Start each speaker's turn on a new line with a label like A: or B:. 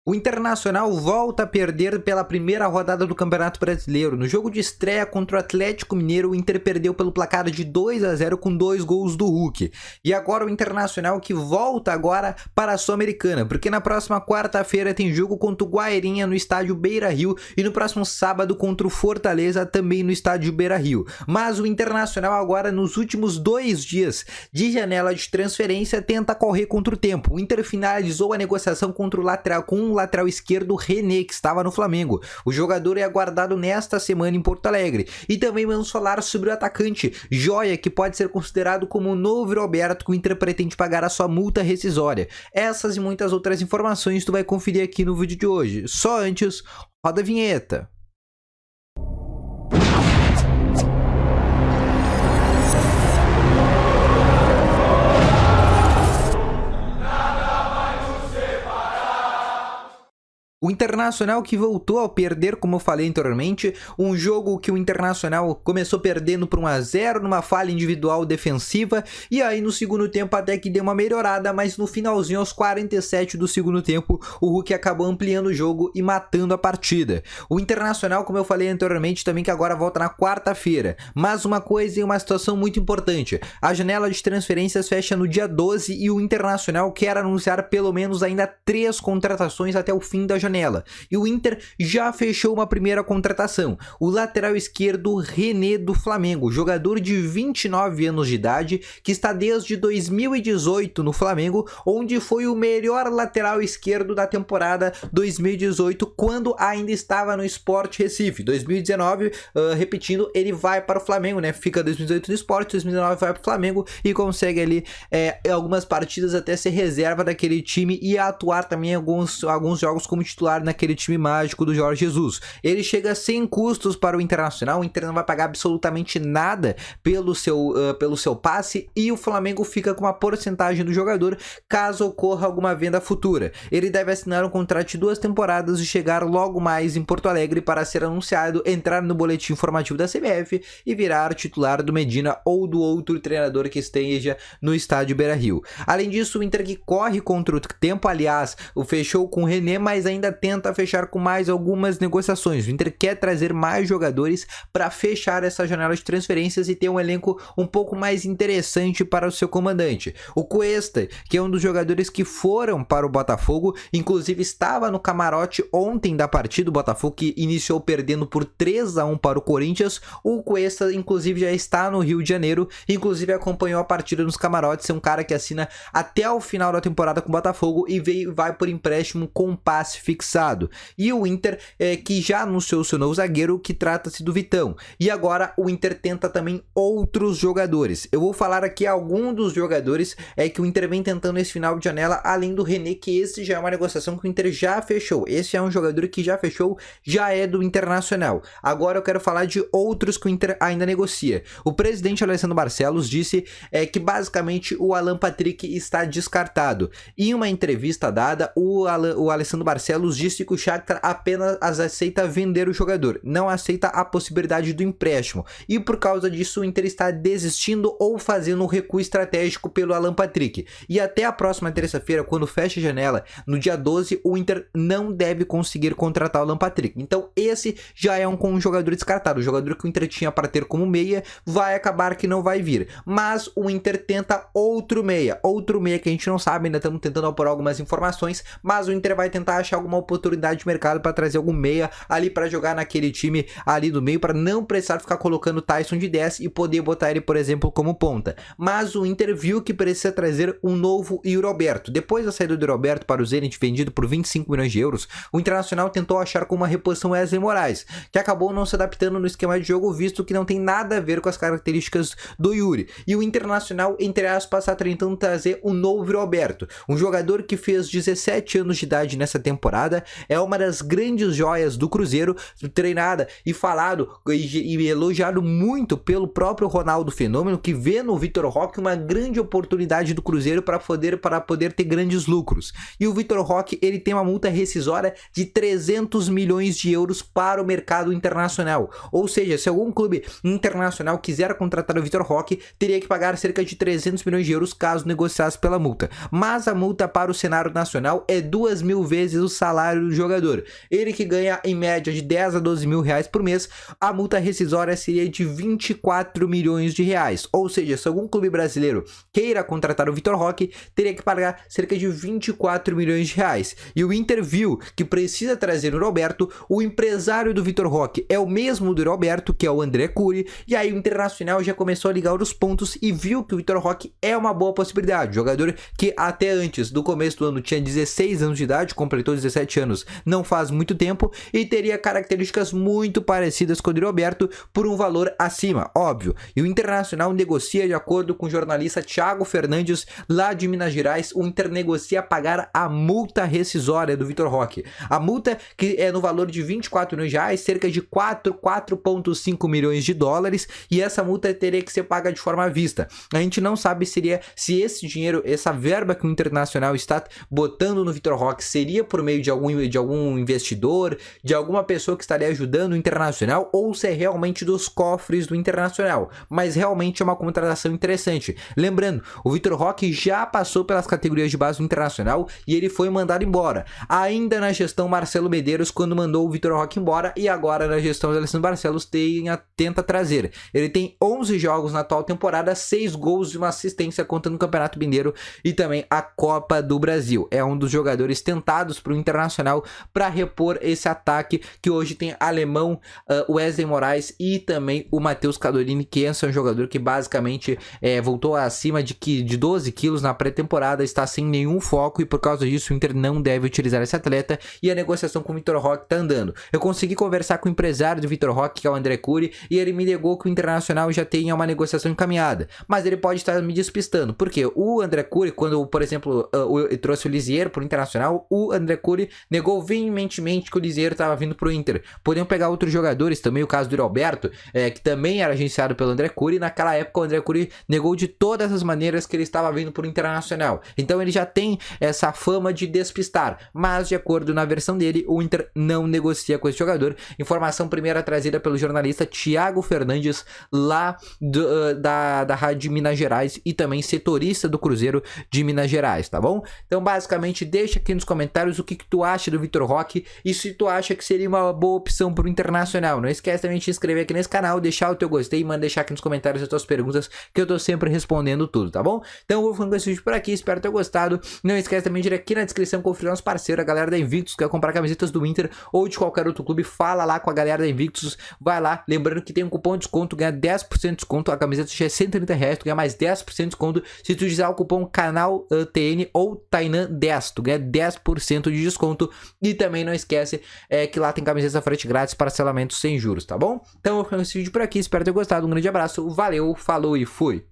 A: O Internacional volta a perder pela primeira rodada do Campeonato Brasileiro. No jogo de estreia contra o Atlético Mineiro, o Inter perdeu pelo placar de 2-0 com 2 gols do Hulk. E agora o Internacional que volta agora para a Sul-Americana, porque na próxima quarta-feira tem jogo contra o Guairinha no estádio Beira-Rio e no próximo sábado contra o Fortaleza também no estádio Beira-Rio. Mas o Internacional agora nos últimos 2 dias de janela de transferência tenta correr contra o tempo. O Inter finalizou a negociação contra o lateral esquerdo René, que estava no Flamengo. O jogador é aguardado nesta semana em Porto Alegre. E também vamos falar sobre o atacante Joia, que pode ser considerado como o novo Roberto, que o Inter pretende pagar a sua multa rescisória. Essas e muitas outras informações tu vai conferir aqui no vídeo de hoje. Só antes, roda a vinheta. O Internacional que voltou a perder, como eu falei anteriormente, um jogo que o Internacional começou perdendo por 1-0 numa falha individual defensiva, e aí no segundo tempo até que deu uma melhorada, mas no finalzinho, aos 47 do segundo tempo, o Hulk acabou ampliando o jogo e matando a partida. O Internacional, como eu falei anteriormente, também que agora volta na quarta-feira, mas uma coisa e uma situação muito importante: a janela de transferências fecha no dia 12 e o Internacional quer anunciar pelo menos ainda 3 contratações até o fim da janela. E o Inter já fechou uma primeira contratação, o lateral esquerdo René do Flamengo, jogador de 29 anos de idade, que está desde 2018 no Flamengo, onde foi o melhor lateral esquerdo da temporada 2018, quando ainda estava no Sport Recife. 2019, repetindo, ele vai para o Flamengo, né? Fica 2018 no Sport, 2019 vai para o Flamengo e consegue ali algumas partidas até ser reserva daquele time e atuar também em alguns jogos como titular naquele time mágico do Jorge Jesus. Ele chega sem custos para o Internacional, o Inter não vai pagar absolutamente nada pelo seu passe, e o Flamengo fica com uma porcentagem do jogador caso ocorra alguma venda futura. Ele deve assinar um contrato de 2 temporadas e chegar logo mais em Porto Alegre para ser anunciado, entrar no boletim informativo da CBF e virar titular do Medina ou do outro treinador que esteja no estádio Beira-Rio. Além disso, o Inter que corre contra o tempo, aliás, o fechou com o René, mas ainda tenta fechar com mais algumas negociações. O Inter quer trazer mais jogadores para fechar essa janela de transferências e ter um elenco um pouco mais interessante para o seu comandante. O Cuesta, que é um dos jogadores que foram para o Botafogo, inclusive estava no camarote ontem da partida, o Botafogo que iniciou perdendo por 3-1 para o Corinthians. O Cuesta, inclusive, já está no Rio de Janeiro, inclusive acompanhou a partida nos camarotes. É um cara que assina até o final da temporada com o Botafogo e vai por empréstimo com passe fixado. E o Inter que já anunciou seu novo zagueiro, que trata-se do Vitão. E agora o Inter tenta também outros jogadores. Eu vou falar aqui alguns dos jogadores que o Inter vem tentando nesse final de janela, além do René, que esse já é uma negociação que o Inter já fechou. Esse é um jogador que já fechou, já é do Internacional. Agora eu quero falar de outros que o Inter ainda negocia. O presidente Alessandro Barcelos disse que basicamente o Alan Patrick está descartado. Em uma entrevista dada, o Alessandro Barcelos disse que o Shakhtar apenas aceita vender o jogador, não aceita a possibilidade do empréstimo, e por causa disso o Inter está desistindo ou fazendo um recuo estratégico pelo Alan Patrick. E até a próxima terça-feira, quando fecha a janela, no dia 12, o Inter não deve conseguir contratar o Alan Patrick. Então esse já é um jogador descartado. O jogador que o Inter tinha para ter como meia vai acabar que não vai vir, mas o Inter tenta outro meia que a gente não sabe, ainda estamos tentando apurar algumas informações, mas o Inter vai tentar achar alguma oportunidade de mercado para trazer algum meia ali para jogar naquele time ali do meio, para não precisar ficar colocando Tyson de 10 e poder botar ele, por exemplo, como ponta. Mas o Inter viu que precisa trazer um novo Roberto. Depois da saída do Roberto para o Zenit, vendido por 25 milhões de euros, o Internacional tentou achar como uma reposição Wesley Moraes, que acabou não se adaptando no esquema de jogo, visto que não tem nada a ver com as características do Yuri. E o Internacional, entre aspas, está tentando trazer um novo Roberto, um jogador que fez 17 anos de idade nessa temporada, é uma das grandes joias do Cruzeiro, treinada e falado e elogiado muito pelo próprio Ronaldo Fenômeno, que vê no Vitor Roque uma grande oportunidade do Cruzeiro para poder ter grandes lucros. E o Vitor Roque, ele tem uma multa rescisória de 300 milhões de euros para o mercado internacional. Ou seja, se algum clube internacional quiser contratar o Vitor Roque, teria que pagar cerca de 300 milhões de euros caso negociasse pela multa. Mas a multa para o cenário nacional é 2.000 vezes o salário salário do jogador. Ele que ganha em média de 10 a 12 mil reais por mês, a multa rescisória seria de 24 milhões de reais. Ou seja, se algum clube brasileiro queira contratar o Vitor Roque, teria que pagar cerca de 24 milhões de reais. E o Inter viu que precisa trazer o Roberto, o empresário do Vitor Roque é o mesmo do Roberto, que é o André Cury, e aí o Internacional já começou a ligar os pontos e viu que o Vitor Roque é uma boa possibilidade. Jogador que até antes do começo do ano tinha 16 anos de idade, completou 17 anos não faz muito tempo e teria características muito parecidas com o de Roberto por um valor acima, óbvio. E o Internacional negocia, de acordo com o jornalista Thiago Fernandes, lá de Minas Gerais, o Inter negocia pagar a multa rescisória do Vitor Roque. A multa que é no valor de 24 milhões de reais, cerca de 4,5 milhões de dólares, e essa multa teria que ser paga de forma à vista. A gente não sabe se esse dinheiro, essa verba que o Internacional está botando no Vitor Roque seria por meio de algum investidor, de alguma pessoa que estaria ajudando o Internacional, ou se é realmente dos cofres do Internacional. Mas realmente é uma contratação interessante. Lembrando, o Vitor Roque já passou pelas categorias de base do Internacional e ele foi mandado embora. Ainda na gestão Marcelo Medeiros, quando mandou o Vitor Roque embora, e agora na gestão de Alessandro Barcelos tenta trazer. Ele tem 11 jogos na atual temporada, 6 gols e uma assistência, contando o Campeonato Mineiro e também a Copa do Brasil. É um dos jogadores tentados para o Internacional para repor esse ataque que hoje tem alemão, Wesley Moraes e também o Matheus Cadolini, que é um jogador que basicamente voltou acima de 12 quilos na pré-temporada, está sem nenhum foco, e por causa disso o Inter não deve utilizar esse atleta, e a negociação com o Vitor Roque está andando. Eu consegui conversar com o empresário do Vitor Roque, que é o André Cury, e ele me negou que o Internacional já tenha uma negociação encaminhada, mas ele pode estar me despistando, porque o André Cury, quando, por exemplo, eu trouxe o Lisier para o Internacional, o André Cury negou veementemente que o Lisier estava vindo para o Inter. Podemos pegar outros jogadores também, o caso do Roberto, que também era agenciado pelo André Cury, e naquela época o André Cury negou de todas as maneiras que ele estava vindo para o Internacional. Então ele já tem essa fama de despistar, mas de acordo na versão dele, o Inter não negocia com esse jogador. Informação primeira trazida pelo jornalista Thiago Fernandes, lá da Rádio de Minas Gerais, e também setorista do Cruzeiro de Minas Gerais, tá bom? Então basicamente deixa aqui nos comentários o que tu acha do Vitor Roque e se tu acha que seria uma boa opção para o Internacional. Não esquece também de se inscrever aqui nesse canal, deixar o teu gostei e manda deixar aqui nos comentários as tuas perguntas, que eu tô sempre respondendo tudo, tá bom? Então eu vou ficando com esse vídeo por aqui, espero ter gostado. Não esquece também de ir aqui na descrição conferir nosso parceiro, a galera da Invictus, que quer comprar camisetas do Inter ou de qualquer outro clube, fala lá com a galera da Invictus, vai lá, lembrando que tem um cupom de desconto, ganha 10% de desconto, a camiseta já é R$130, tu ganha mais 10% de desconto se tu utilizar o cupom canal TN ou Tainan10, tu ganha 10% de desconto. E também não esquece que lá tem camiseta frete grátis, parcelamento sem juros, tá bom? Então eu vou ficando esse vídeo por aqui, espero ter gostado, um grande abraço, valeu, falou e fui!